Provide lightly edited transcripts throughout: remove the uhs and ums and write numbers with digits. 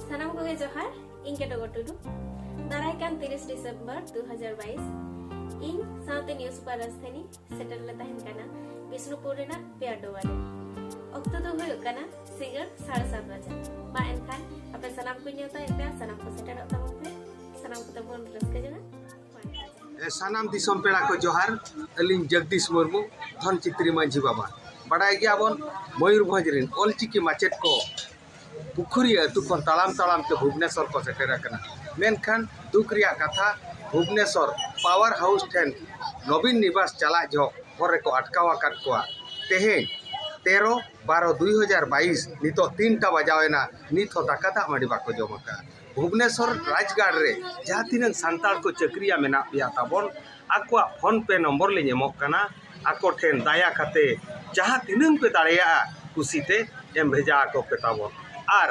Sanam ko Johar, ing Ketogo Tudu, Daraikan 30 Desember 2022, ing South News Parasthani, Settle Latahin Kana, Visnupur na Piadowale. Okto to Huyukana, Singer, Sarasat Raja. Ba and Khan, a Sanam Kunyota and Pia, Sanam ko Settle of the Sanam Kutabon Raskajana. सानाम दिसम पेड़ा को जोहार अलिंग जगदीश मुर्मू धन चित्री मांझी बाबा बड़ाई गया बन मयूरभंज रिन ऑलचिकी माचेट को पुखुरी अतु खन तालाम तालाम के भुवनेश्वर को सेटेरा कना मेनखान दुख रिया कथा भुवनेश्वर पावर हाउस ठेन नवीन निवास चला जो होरे को अटकावा काट कोआ तेहे 13/12/2022 नितो 3टा बजावेना नित हो दाकाता माडी बाको जमका भुवनेश्वर राजगाड़ रे जहाँ तीन सानताड़ को चक्रिया मेना पिया ताबन आको फोन पे नंबर ले नेमोकना आको ठेन दाया खाते जहाँ तीन पे दाड़िया कुसीते एम भेजा आको पे ताबन आर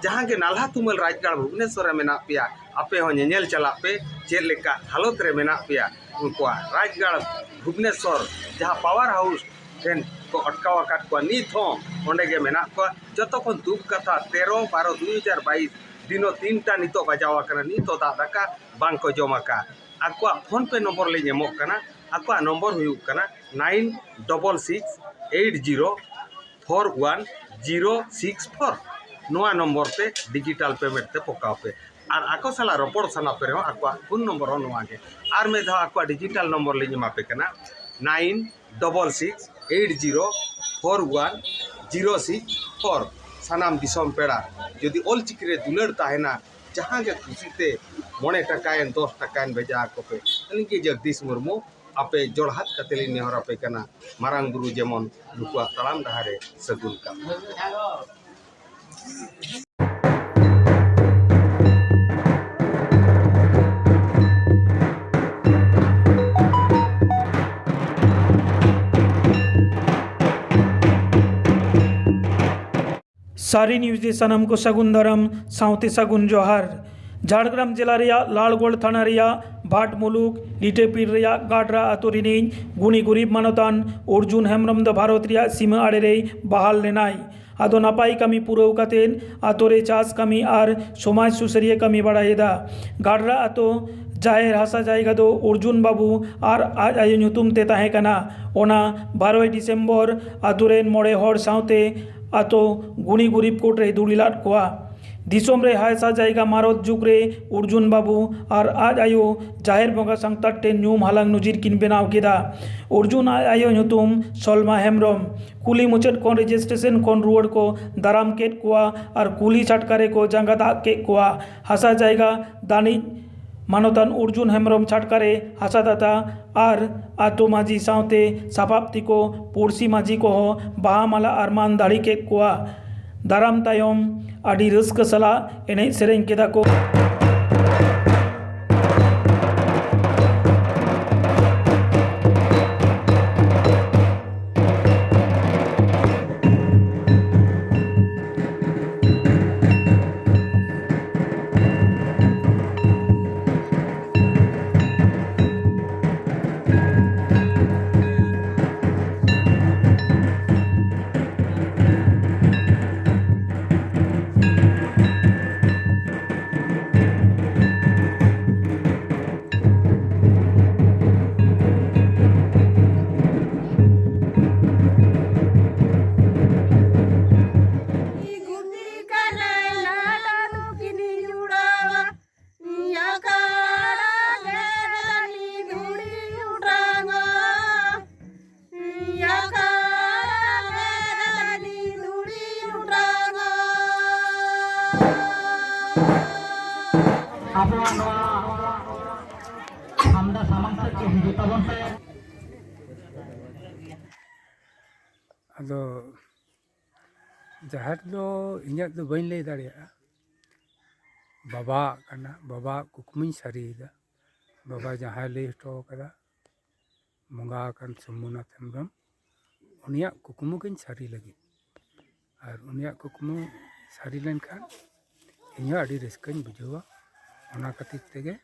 जहाँ के नाल्हा तुमल राजगाड़ भुवनेश्वर मेना पिया आपे हो नेल चला पे चेक लेका हालत रे मेना पिया उनको राजगाड़ भुवनेश्वर जहाँ पावर हाउस ठेन को अटकावा काट को नित हो ओंडे गे मेना को जतो खन दुख कथा 13/12/2022 दिनो 3टा नितो बजावा कना नितो दाका बांग को जमाका आको फोन पे नंबर ले नेमोकना आको नंबर हुयुक कना 9666804164 नोआ नंबर पे डिजिटल पेमेंट ते पकाओ पे और आको साला रपड़ सना पे हो आको फोन नंबर हो नोआ के और में धा आको डिजिटल नंबर ले नेमा पे कना 9666804164 सानाम दिसम पेड़ा यदि ऑलचिकी रे दुलड़ ताहेना जहाँ के खुशीते 9 टकायन 10 टकायन भेजा को पे अलिंगे जगदीश मुर्मू आपे जोड़हात कतेली नेहरा पे कना मारांग गुरु जेमन लुकुआ तलाम डहारे सगुन का सारी न्यूज़ दे सनम को सगुन धरम साउते सगुन जोहार झाड़ग्राम जिला रिया लालगोड़ थाना रिया भाट मुलुक लिटेपीर रिया गाडरा आतो रिनिन गुनी गुरीब मानतान अर्जुन हेम्ब्रम द भारत रिया सीमा आड़े रे बहाल लेनाय आदो नापाई कमी पुरौ कातेन आतो रे चास कमी और समाज सुसरिय कमी बढ़ाएदा गाडरा आतो जाहेर हासा जायगा दो अर्जुन बाबू और आज आयो ᱧᱩᱛᱩᱢ ते ताहे कना ओना 12 डिसेम्बर आतो रेन मोड़े हर साउते आतो गुणी गुरीब कोट रे दुड़ीलाट कोआ दिसोम रे हायसा जायगा मारत जुग रे अर्जुन बाबू और आज आयो जाहेर बंगा संगता टे न्यूम हालांग नजीर किन बनाव केदा अर्जुन आयो ᱧᱩᱛᱩᱢ सलमा हेम्ब्रम कुली मुचेट कोन रजिस्ट्रेशन कोन रुवड़ को दाराम केट कोआ और कुली छटकारे को जांगा दाग के कोआ हासा जायगा दानी मानतान अर्जुन हेम्ब्रम छाटकारे हासादाता और आतो माझी सावते सापाप्ति को पुरसी माझी को बाहा माला आरमान दाड़ी के कोआ दाराम तायम आडी रस्क सला एने सेरेंग केदा को अदो जहार दो इन्या दो बइन ले दाड़िया बाबा कना बाबा कुकमुኝ सारीदा बाबा जहाँ ले हटो कदा मंगा कन सोमनाथ हेम्ब्रम उनिया कुकमु किन सारी लगी और उनिया कुकमु सारी लेन खान इन्या अड़ी रस्काኝ बुझावा ओना खातिर तेगे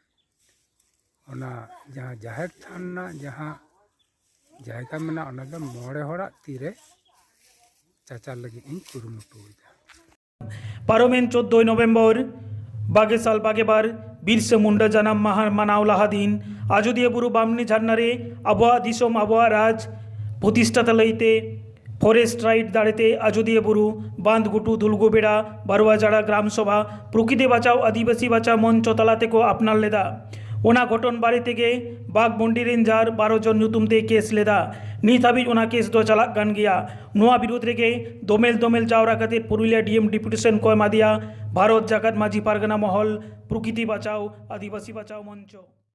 ओना जहाँ जाहेर थान ना जहाँ जायगा मेना ओना दो मोड़े होड़ा तीरे चाचा लगी इन कुरुमुटुदा पारोमेन 14 नवेम्बर 2022 बिरसा मुंडा जानाम माहा मानाव लाहा दिन आजोदिया बुरु बामनी झारनारे आबहावा दिसोम आबहावा राज प्रतिष्ठाता लईते फरेस्ट राइट दाड़ेते आजोदिया बुरु बांधगुटू धुलगोबेड़ा बारुआजाड़ा ग्राम सभा प्रकृति बचाओ आदिवासी बचाओ मंच तलाते को अपनार लेदा ओना घटन बारे तेगे बागमंडी रेंजार 12 जन नुतुमते केस लेदा नित हाबिज ओना केस दो चालाक गान गया नोआ बिरुद्ध रेगे दोमेल दोमेल जावरा खातिर पुरुलिया डीएम डिपुटेशन को एमा दिया भारत जाकात माझी पारगाना महल प्रकृति बचाओ आदिवासी बचाओ मंच।